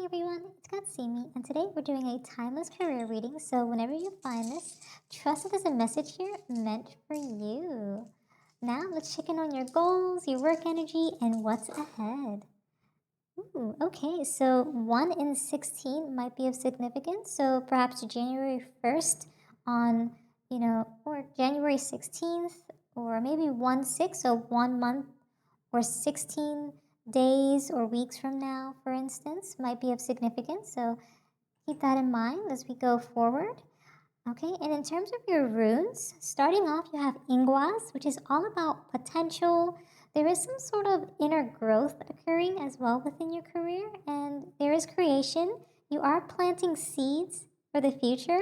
everyone, it's Katsumi, and today we're doing a timeless career reading, so whenever you find this, trust it as a message here meant for you. Now, let's check in on your goals, your work energy, and what's ahead. Ooh, okay, so 1 in 16 might be of significance, so perhaps January 1st on, or January 16th, or maybe 1/6, so 1 month or 16 days or weeks from now, for instance, might be of significance. So keep that in mind as we go forward. Okay, and in terms of your runes, starting off, you have Ingwas, which is all about potential. There is some sort of inner growth occurring as well within your career, and there is creation. You are planting seeds for the future,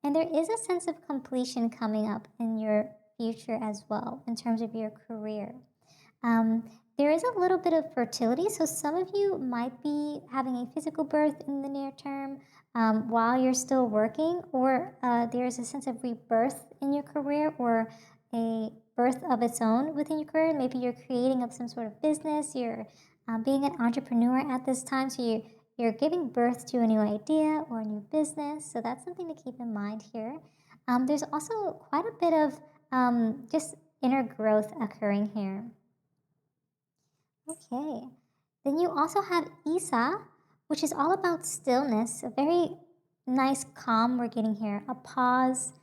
and there is a sense of completion coming up in your future as well in terms of your career. There is a little bit of fertility, so some of you might be having a physical birth in the near term while you're still working, or there's a sense of rebirth in your career or a birth of its own within your career. Maybe you're creating up some sort of business, you're being an entrepreneur at this time, so you're giving birth to a new idea or a new business, so that's something to keep in mind here. There's also quite a bit of just inner growth occurring here. Okay, then you also have Isa, which is all about stillness, a very nice calm we're getting here, a pause.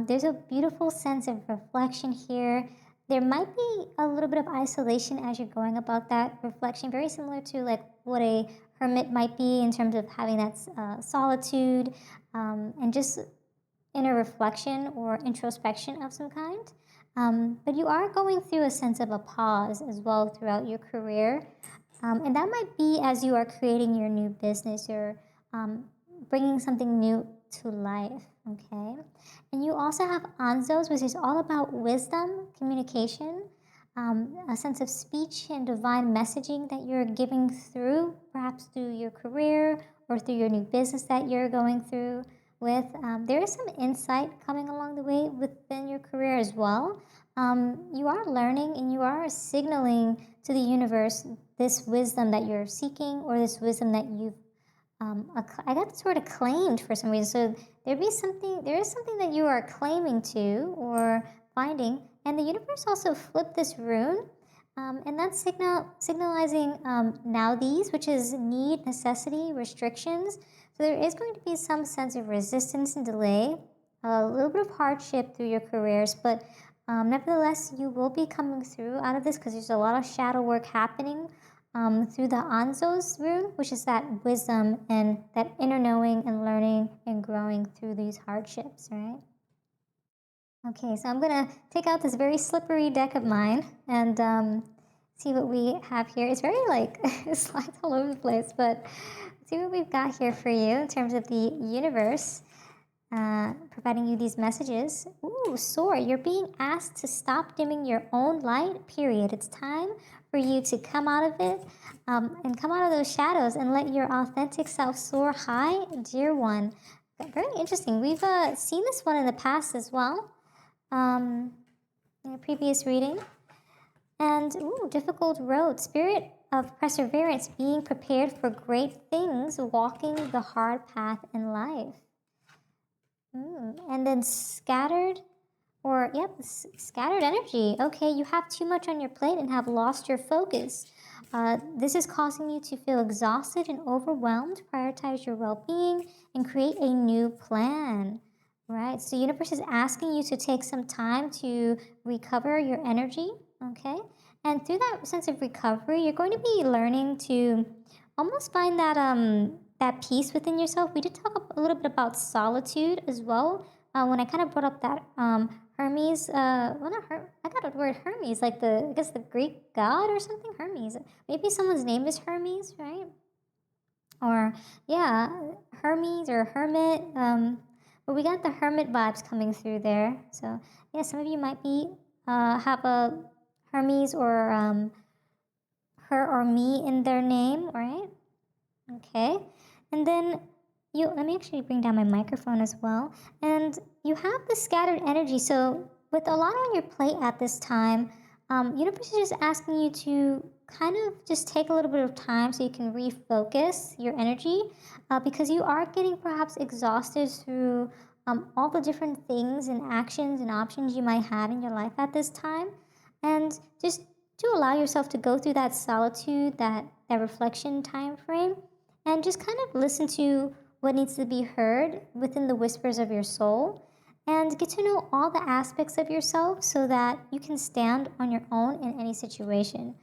There's a beautiful sense of reflection here. There might be a little bit of isolation as you're going about that reflection, very similar to like what a hermit might be in terms of having that solitude and just inner reflection or introspection of some kind. But you are going through a sense of a pause as well throughout your career. And that might be as you are creating your new business or bringing something new to life, okay? And you also have Anzos, which is all about wisdom, communication, a sense of speech and divine messaging that you're giving through, perhaps through your career or through your new business that you're going through with. There is some insight coming along the way within your career as well. You are learning and you are signaling to the universe this wisdom that you're seeking or this wisdom that you've I got sort of claimed for some reason. So there is something that you are claiming to or finding, and the universe also flipped this rune, and that's signalizing now these, which is need, necessity, restrictions. So there is going to be some sense of resistance and delay, a little bit of hardship through your careers, but nevertheless, you will be coming through out of this because there's a lot of shadow work happening through the Anzos rune, which is that wisdom and that inner knowing and learning and growing through these hardships, right? Okay, so I'm going to take out this very slippery deck of mine and see what we have here. It's very like, it slides all over the place, but see what we've got here for you in terms of the universe providing you these messages. Ooh, Sword, you're being asked to stop dimming your own light, period. It's time for you to come out of it and come out of those shadows and let your authentic self soar high, dear one. Very interesting. We've seen this one in the past as well, in a previous reading. And, ooh, difficult road. Spirit of perseverance, being prepared for great things, walking the hard path in life. And then scattered energy. Okay, you have too much on your plate and have lost your focus. This is causing you to feel exhausted and overwhelmed. Prioritize your well-being and create a new plan, right? So the universe is asking you to take some time to recover your energy, okay? And through that sense of recovery, you're going to be learning to almost find that peace within yourself. We did talk a little bit about solitude as well when I kind of brought up that Hermes. I got the word Hermes, like I guess the Greek god or something. Hermes. Maybe someone's name is Hermes, right? Or yeah, Hermes or Hermit. But we got the Hermit vibes coming through there. So yeah, some of you might be have a Hermes or her or me in their name, right? Okay. And then let me actually bring down my microphone as well. And you have the scattered energy. So with a lot on your plate at this time, Universe is just asking you to kind of just take a little bit of time so you can refocus your energy, because you are getting perhaps exhausted through all the different things and actions and options you might have in your life at this time. And just to allow yourself to go through that solitude, that reflection time frame, and just kind of listen to what needs to be heard within the whispers of your soul, and get to know all the aspects of yourself so that you can stand on your own in any situation.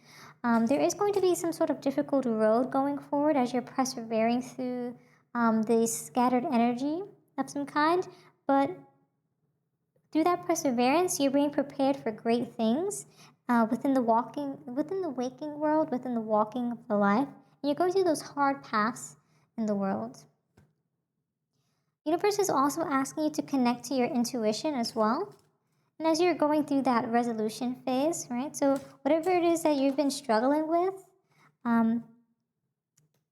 There is going to be some sort of difficult road going forward as you're persevering through the scattered energy of some kind, but through that perseverance, you're being prepared for great things within the waking world, within the walking of the life. And you're going through those hard paths in the world. Universe is also asking you to connect to your intuition as well. And as you're going through that resolution phase, right? So whatever it is that you've been struggling with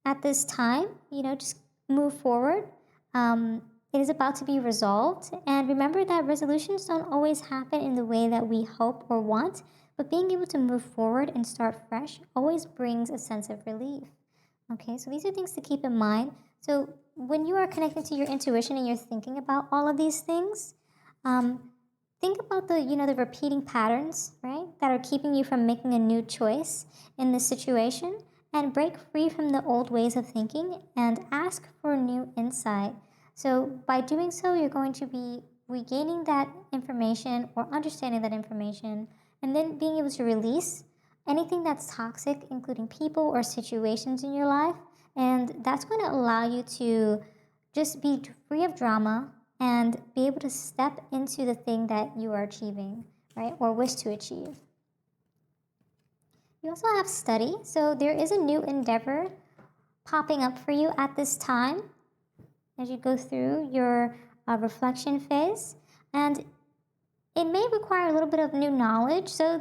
at this time, just move forward. It is about to be resolved. And remember that resolutions don't always happen in the way that we hope or want, but being able to move forward and start fresh always brings a sense of relief. Okay, so these are things to keep in mind. So when you are connecting to your intuition and you're thinking about all of these things, think about the repeating patterns, right, that are keeping you from making a new choice in this situation, and break free from the old ways of thinking and ask for new insight. So by doing so, you're going to be regaining that information or understanding that information, and then being able to release anything that's toxic, including people or situations in your life. And that's going to allow you to just be free of drama and be able to step into the thing that you are achieving, right, or wish to achieve. You also have study. So there is a new endeavor popping up for you at this time as you go through your reflection phase. And it may require a little bit of new knowledge. So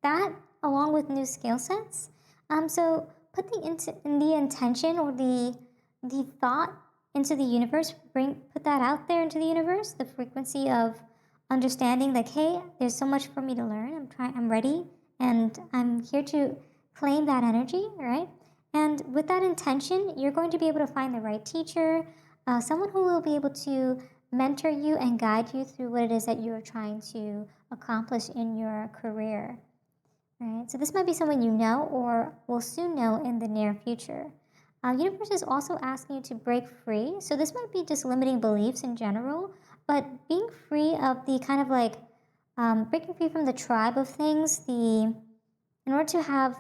that, along with new skill sets. So put the intention or the thought into the universe. Put that out there into the universe. The frequency of understanding, like, hey, there's so much for me to learn. I'm ready, and I'm here to claim that energy, right? And with that intention, you're going to be able to find the right teacher, someone who will be able to mentor you and guide you through what it is that you are trying to accomplish in your career. Right, so this might be someone you know or will soon know in the near future. Universe is also asking you to break free. So this might be just limiting beliefs in general, but being free of the kind of like breaking free from the tribe of things. In order to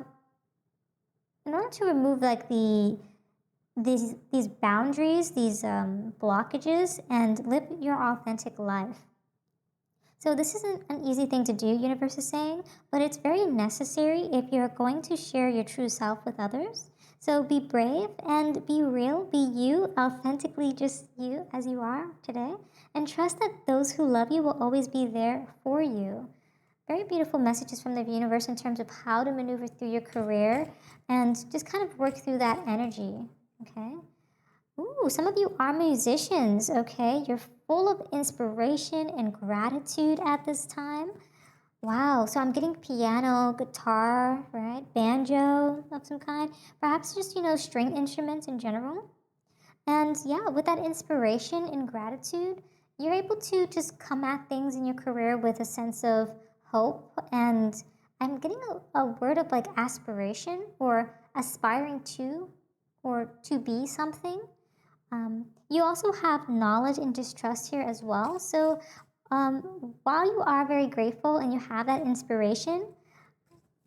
remove like these boundaries, these blockages, and live your authentic life. So this isn't an easy thing to do, Universe is saying, but it's very necessary if you're going to share your true self with others. So be brave and be real, be you, authentically just you as you are today, and trust that those who love you will always be there for you. Very beautiful messages from the universe in terms of how to maneuver through your career and just kind of work through that energy, okay? Ooh, some of you are musicians, okay? You're full of inspiration and gratitude at this time. Wow, so I'm getting piano, guitar, right? Banjo of some kind. Perhaps just, string instruments in general. And yeah, with that inspiration and gratitude, you're able to just come at things in your career with a sense of hope. And I'm getting a word of like aspiration or aspiring to or to be something. You also have knowledge and distrust here as well. So while you are very grateful and you have that inspiration,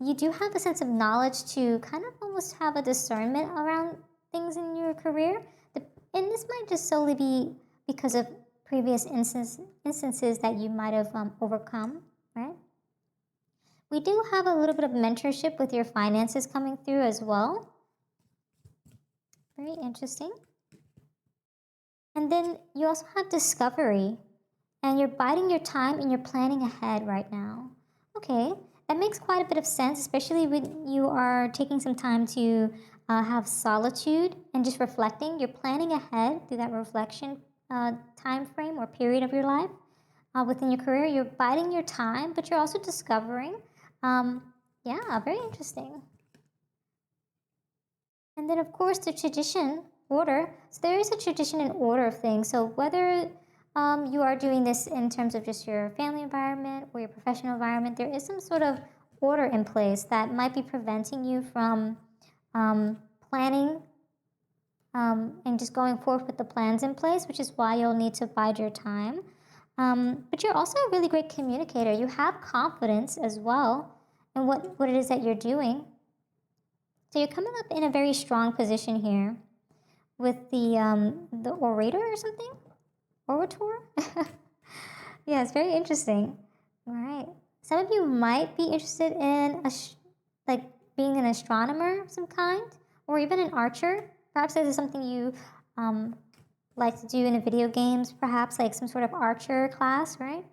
you do have a sense of knowledge to kind of almost have a discernment around things in your career. And this might just solely be because of previous instances that you might have overcome, right? We do have a little bit of mentorship with your finances coming through as well. Very interesting. And then you also have discovery, and you're biding your time and you're planning ahead right now. Okay, that makes quite a bit of sense, especially when you are taking some time to have solitude and just reflecting. You're planning ahead through that reflection time frame or period of your life within your career. You're biding your time, but you're also discovering. Yeah, very interesting. And then, of course, the tradition, order. So there is a tradition and order of things. So whether you are doing this in terms of just your family environment or your professional environment, there is some sort of order in place that might be preventing you from planning and just going forth with the plans in place, which is why you'll need to bide your time. But you're also a really great communicator. You have confidence as well in what it is that you're doing. So you're coming up in a very strong position here with the orator or something, orator. Yeah, it's very interesting. All right, some of you might be interested in like being an astronomer of some kind, or even an archer. Perhaps this is something you like to do in the video games. Perhaps like some sort of archer class, right?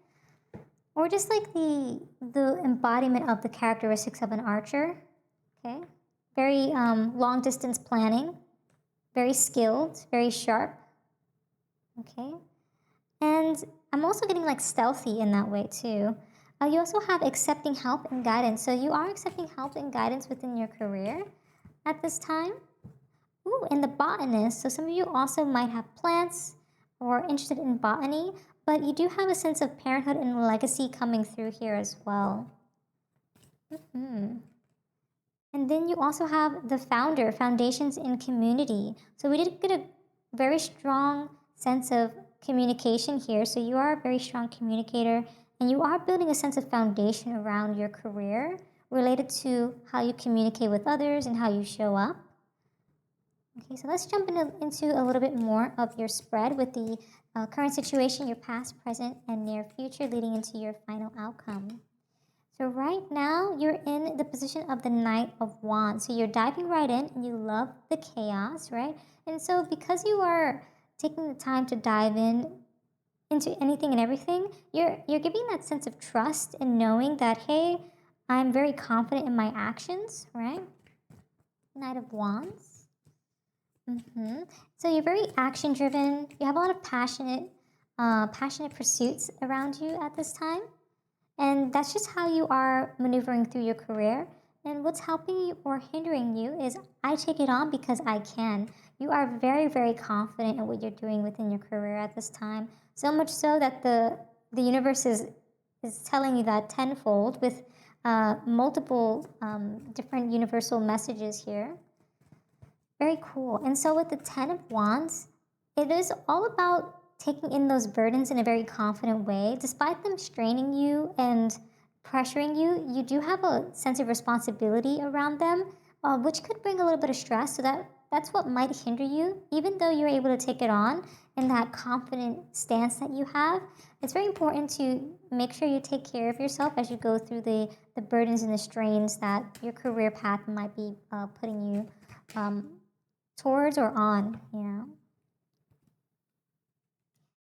Or just like the embodiment of the characteristics of an archer. Okay. Very long distance planning, very skilled, very sharp. Okay. And I'm also getting like stealthy in that way too. You also have accepting help and guidance. So you are accepting help and guidance within your career at this time. Ooh, and the botanist. So some of you also might have plants or interested in botany, but you do have a sense of parenthood and legacy coming through here as well. Mm-hmm. And then you also have the founder, foundations in community. So we did get a very strong sense of communication here. So you are a very strong communicator and you are building a sense of foundation around your career related to how you communicate with others and how you show up. Okay, so let's jump into a little bit more of your spread with the current situation, your past, present, and near future leading into your final outcome. So right now, you're in the position of the Knight of Wands. So you're diving right in and you love the chaos, right? And so because you are taking the time to dive in into anything and everything, you're giving that sense of trust and knowing that, hey, I'm very confident in my actions, right? Knight of Wands. So you're very action driven. You have a lot of passionate pursuits around you at this time. And that's just how you are maneuvering through your career. And what's helping you or hindering you is I take it on because I can. You are very, very confident in what you're doing within your career at this time. So much so that the universe is telling you that tenfold with multiple different universal messages here. Very cool. And so with the Ten of Wands, it is all about taking in those burdens in a very confident way. Despite them straining you and pressuring you, you do have a sense of responsibility around them, which could bring a little bit of stress. So that's what might hinder you, even though you're able to take it on in that confident stance that you have. It's very important to make sure you take care of yourself as you go through the burdens and the strains that your career path might be putting you towards or on, you know.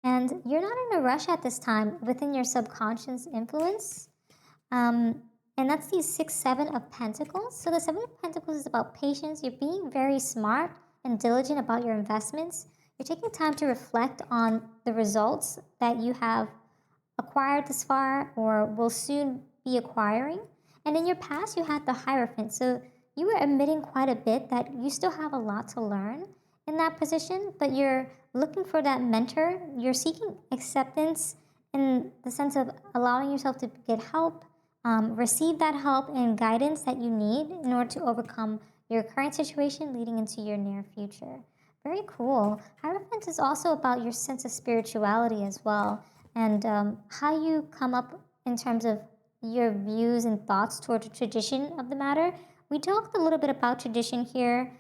And you're not in a rush at this time within your subconscious influence. And that's the 6, 7 of Pentacles. So the 7 of Pentacles is about patience. You're being very smart and diligent about your investments. You're taking time to reflect on the results that you have acquired this far or will soon be acquiring. And in your past, you had the Hierophant. So you were admitting quite a bit that you still have a lot to learn in that position, but you're looking for that mentor. You're seeking acceptance in the sense of allowing yourself to get help, receive that help and guidance that you need in order to overcome your current situation leading into your near future. Very cool. Hierophant is also about your sense of spirituality as well, and how you come up in terms of your views and thoughts toward the tradition of the matter. We talked a little bit about tradition here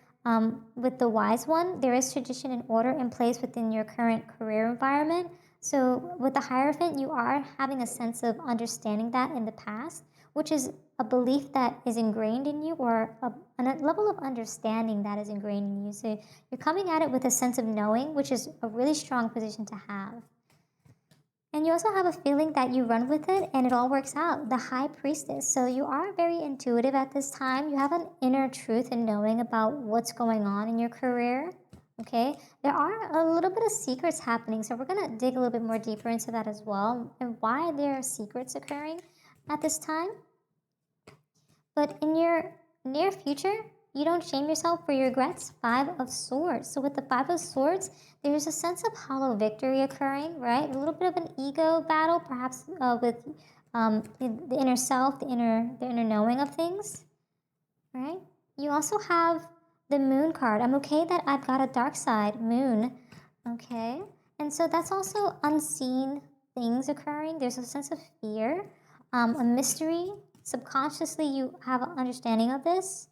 with the Wise One. There is tradition and order in place within your current career environment. So with the Hierophant, you are having a sense of understanding that in the past, which is a belief that is ingrained in you, or a level of understanding that is ingrained in you. So you're coming at it with a sense of knowing, which is a really strong position to have. And you also have a feeling that you run with it and it all works out. The High Priestess. So you are very intuitive at this time. You have an inner truth and knowing about what's going on in your career. Okay, there are a little bit of secrets happening, so we're going to dig a little bit more deeper into that as well, and why there are secrets occurring at this time. But in your near future, you don't shame yourself for your regrets. Five of Swords. So with the Five of Swords, there's a sense of hollow victory occurring, right? A little bit of an ego battle, perhaps with the inner self, the inner knowing of things, right? You also have the Moon card. I'm okay that I've got a dark side, Moon, okay? And so that's also unseen things occurring. There's a sense of fear, a mystery. Subconsciously, you have an understanding of this,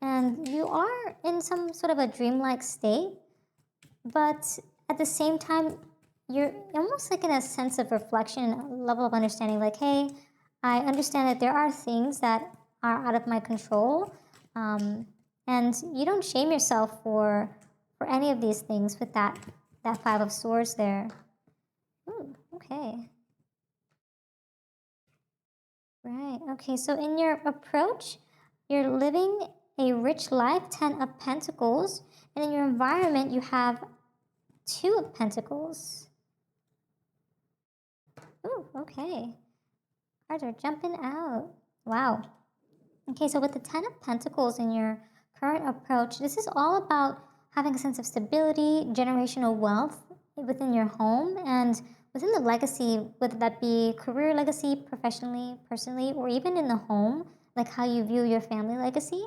and you are in some sort of a dreamlike state, but at the same time, you're almost like in a sense of reflection, a level of understanding, like, hey, I understand that there are things that are out of my control, and you don't shame yourself for any of these things with that Five of Swords there. Ooh, okay. Right, okay, so in your approach, you're living a rich life, 10 of Pentacles, and in your environment, you have 2 of Pentacles. Ooh, okay. Cards are jumping out. Wow. Okay, so with the 10 of Pentacles in your current approach, this is all about having a sense of stability, generational wealth within your home, and within the legacy, whether that be career legacy, professionally, personally, or even in the home, like how you view your family legacy.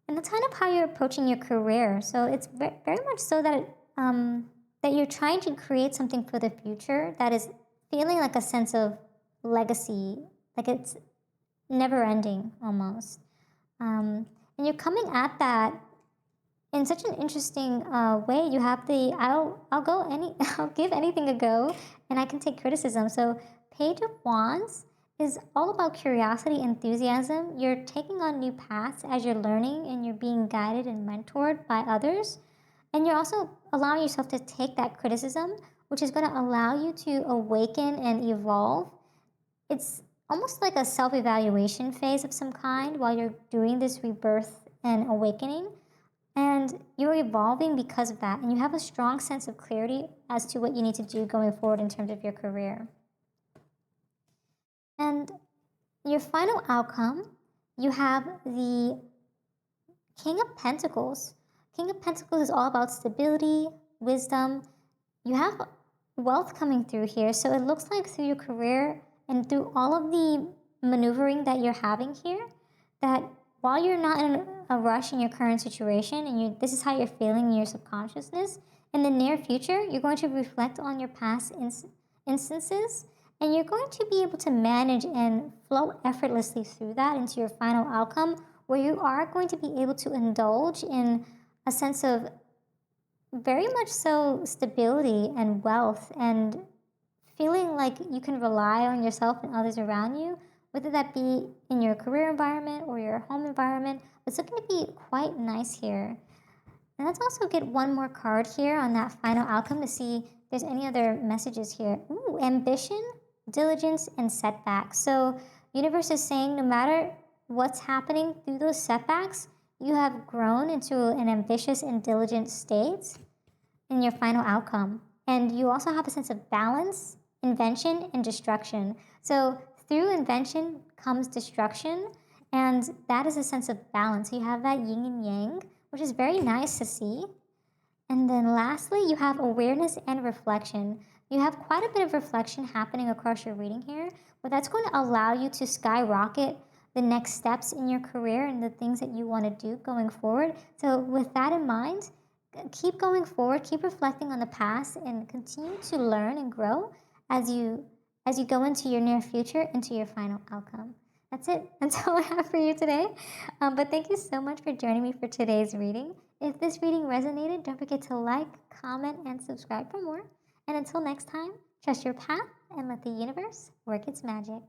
And that's kind of how you're approaching your career. So it's very much so that that you're trying to create something for the future that is feeling like a sense of legacy, like it's never ending almost. And you're coming at that in such an interesting way. You have the I'll give anything a go, and I can take criticism. So Page of Wands is all about curiosity, enthusiasm. You're taking on new paths as you're learning, and you're being guided and mentored by others. And you're also allowing yourself to take that criticism, which is going to allow you to awaken and evolve. It's almost like a self-evaluation phase of some kind while you're doing this rebirth and awakening. And you're evolving because of that. And you have a strong sense of clarity as to what you need to do going forward in terms of your career. And your final outcome, you have the King of Pentacles. King of Pentacles is all about stability, wisdom. You have wealth coming through here. So it looks like through your career and through all of the maneuvering that you're having here, that while you're not in a rush in your current situation and this is how you're feeling in your subconsciousness, in the near future, you're going to reflect on your past instances, and you're going to be able to manage and flow effortlessly through that into your final outcome, where you are going to be able to indulge in a sense of very much so stability and wealth and feeling like you can rely on yourself and others around you, whether that be in your career environment or your home environment. It's looking to be quite nice here. And let's also get one more card here on that final outcome to see if there's any other messages here. Ooh, ambition, diligence, and setbacks. So universe is saying no matter what's happening through those setbacks, you have grown into an ambitious and diligent state in your final outcome. And you also have a sense of balance, invention, and destruction. So through invention comes destruction, and that is a sense of balance. You have that yin and yang, which is very nice to see. And then lastly, you have awareness and reflection. You have quite a bit of reflection happening across your reading here, but that's going to allow you to skyrocket the next steps in your career and the things that you want to do going forward. So with that in mind, keep going forward, keep reflecting on the past, and continue to learn and grow as you go into your near future, into your final outcome. That's it. That's all I have for you today. But thank you so much for joining me for today's reading. If this reading resonated, don't forget to like, comment, and subscribe for more. And until next time, trust your path and let the universe work its magic.